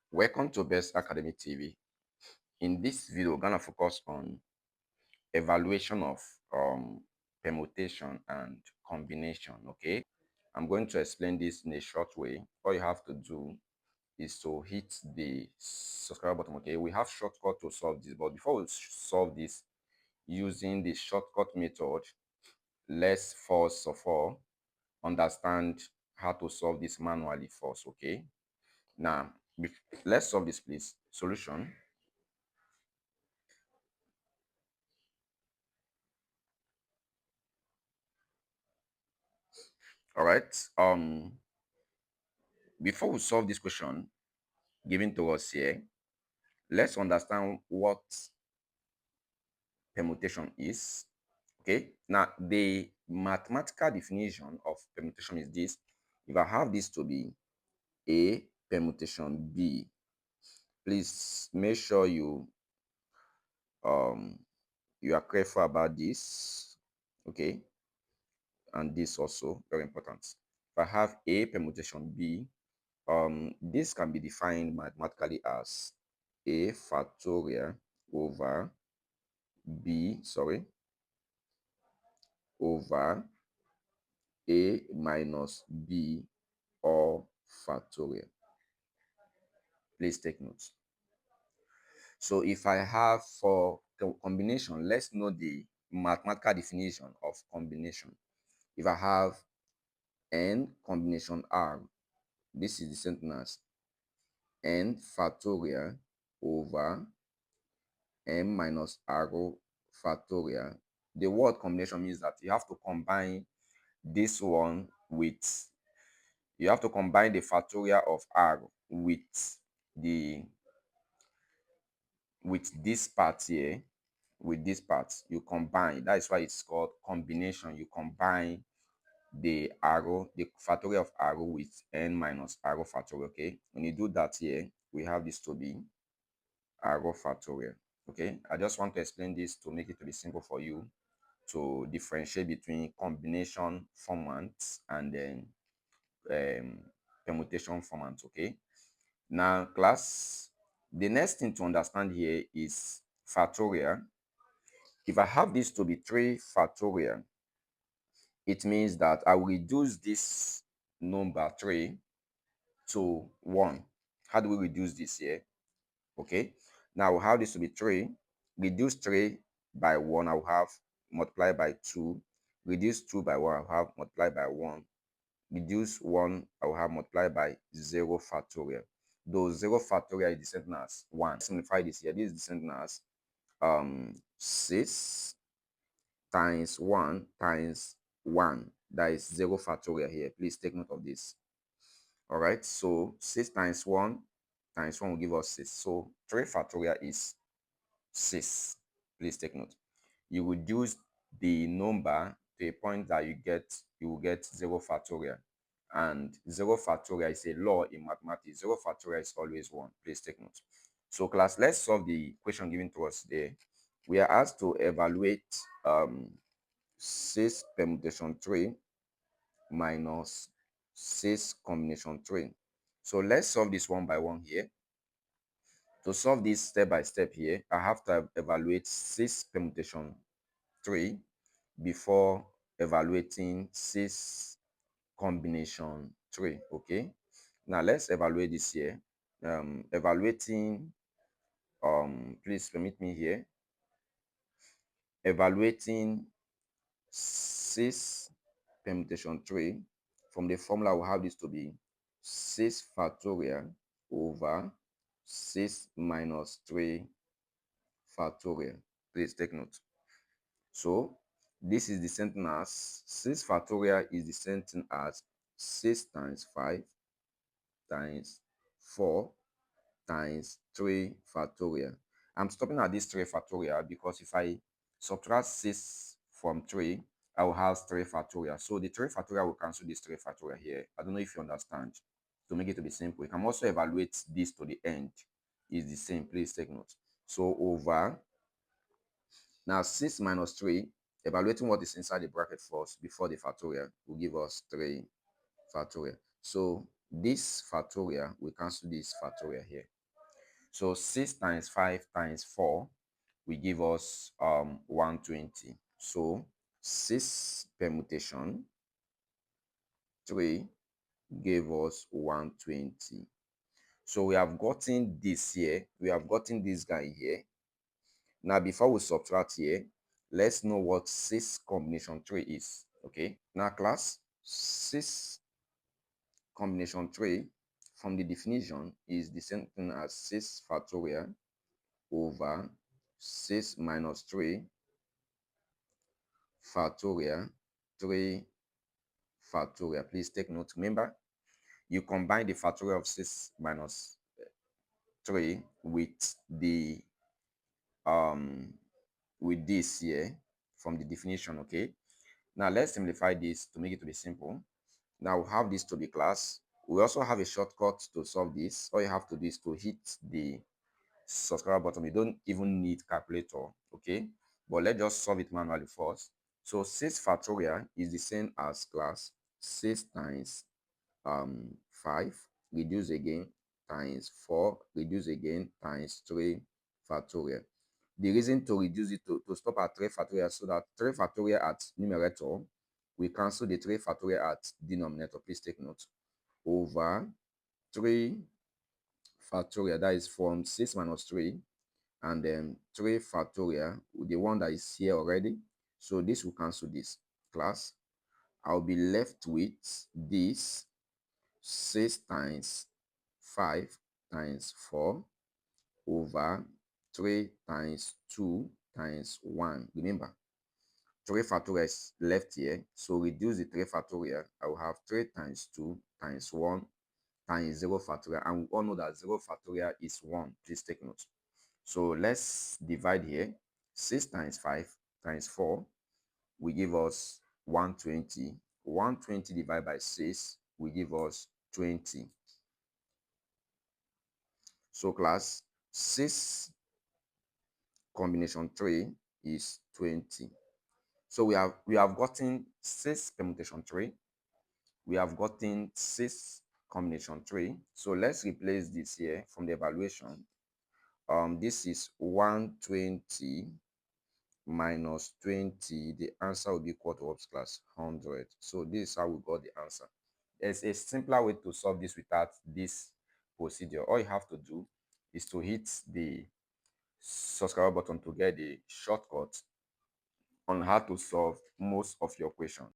Welcome to Best Academic TV. In this video, we're gonna focus on evaluation of permutation and combination. Okay, I'm going to explain this in a short way. All you have to do is to hit the subscribe button. Okay, we have shortcut to solve this, but before we solve this using the shortcut method, let's first of all understand how to solve this manually first. Okay, now let's solve this, please. Solution. All right. Before we solve this question given to us here, let's understand what permutation is. Okay. Now, the mathematical definition of permutation is this. If I have this to be A permutation B, please make sure um you are careful about this. Okay. And this also very important. If I have A permutation B, this can be defined mathematically as A factorial over over A minus B all factorial. Please take notes. So if I have for combination, let's know the mathematical definition of combination. If I have n combination R, this is the same as n factorial over m minus r factorial. The word combination means that you have to combine this one with, you have to combine the factorial of r the with this part here, with this part you combine. That is why it's called combination. You combine the arrow, the factorial of arrow with n minus arrow factorial. Okay, when you do that here, we have this to be arrow factorial. Okay, I just want to explain this to make it to be simple for you to differentiate between combination formats and then permutation formats. Okay, now class, the next thing to understand here is factorial. If I have this to be 3 factorial, it means that I will reduce this number 3 to 1. How do we reduce this here? Okay, now we'll have this to be 3. Reduce 3 by 1, I'll have multiply by 2. Reduce 2 by 1, I'll have multiply by 1. Reduce 1, I'll have multiply by 0 factorial. Though 0 factorial is the same as 1. Simplify this here. This is the same as 6 times 1 times 1. That is 0 factorial here. Please take note of this. All right, so 6 times 1 will give us 6. So 3 factorial is 6. Please take note. You reduce the number to a point that you will get 0 factorial. And 0 factorial is a law in mathematics. 0 factorial is always 1. Please take note. So class, let's solve the question given to us there. We are asked to evaluate 6 permutation 3 minus 6 combination 3. So let's solve this one by one here. To solve this step by step here, I have to evaluate 6 permutation 3 before evaluating 6 combination 3. Okay, now let's evaluate this here. Evaluating, please permit me here, evaluating 6 permutation 3. From the formula, we have this to be 6 factorial over 6 minus 3 factorial. Please take note. So this is the same thing as 6 factorial is the same thing as 6 times 5 times 4 times 3 factorial. I'm stopping at this 3 factorial because if I subtract 6 from 3, I will have 3 factorial. So the 3 factorial will cancel this 3 factorial here. I don't know if you understand. To make it to be simple, you can also evaluate this to the end. Is the same. Please take note. So over, now 6 minus 3, evaluating what is inside the bracket first before the factorial will give us 3 factorial. So this factorial will cancel this factorial here. So 6 times 5 times 4 will give us 120. So 6 permutation 3 gave us 120. So we have gotten this here. We have gotten this guy here. Now, before we subtract here, let's know what 6 combination 3 is. Okay. Now, class, 6 combination 3 from the definition is the same thing as 6 factorial over 6 minus 3 factorial 3 factorial. Please take note. Remember, you combine the factorial of 6 minus 3 um with this here from the definition. Okay, now let's simplify this to make it to be simple. Now we have this to be class. We also have a shortcut to solve this. All you have to do is to hit the subscribe button. You don't even need calculator. Okay, but let's just solve it manually first. So 6 factorial is the same as class 6 times 5 reduce again times 4 reduce again times 3 factorial. The reason to reduce it to stop at 3 factorial so that 3 factorial at numerator, we cancel the 3 factorial at denominator. Please take note. Over 3 factorial, that is from 6 minus 3, and then 3 factorial, the one that is here already. So this will cancel this. Class, I'll be left with this 6 times 5 times 4 over 3 times 2 times 1. Remember, 3 factorial is left here. So reduce the 3 factorial. I will have 3 times 2 times 1 times 0 factorial. And we all know that 0 factorial is 1. Please take note. So let's divide here. 6 times 5 times 4 will give us 120. 120 divided by 6 will give us 20. So class, 6 combination 3 is 20. So we have gotten 6 permutation 3. We have gotten 6 combination 3. So let's replace this here from the evaluation. This is 120 minus 20. The answer will be equal to what, class? 100. So this is how we got the answer. There's a simpler way to solve this without this procedure. All you have to do is to hit the subscribe button to get the shortcut on how to solve most of your questions.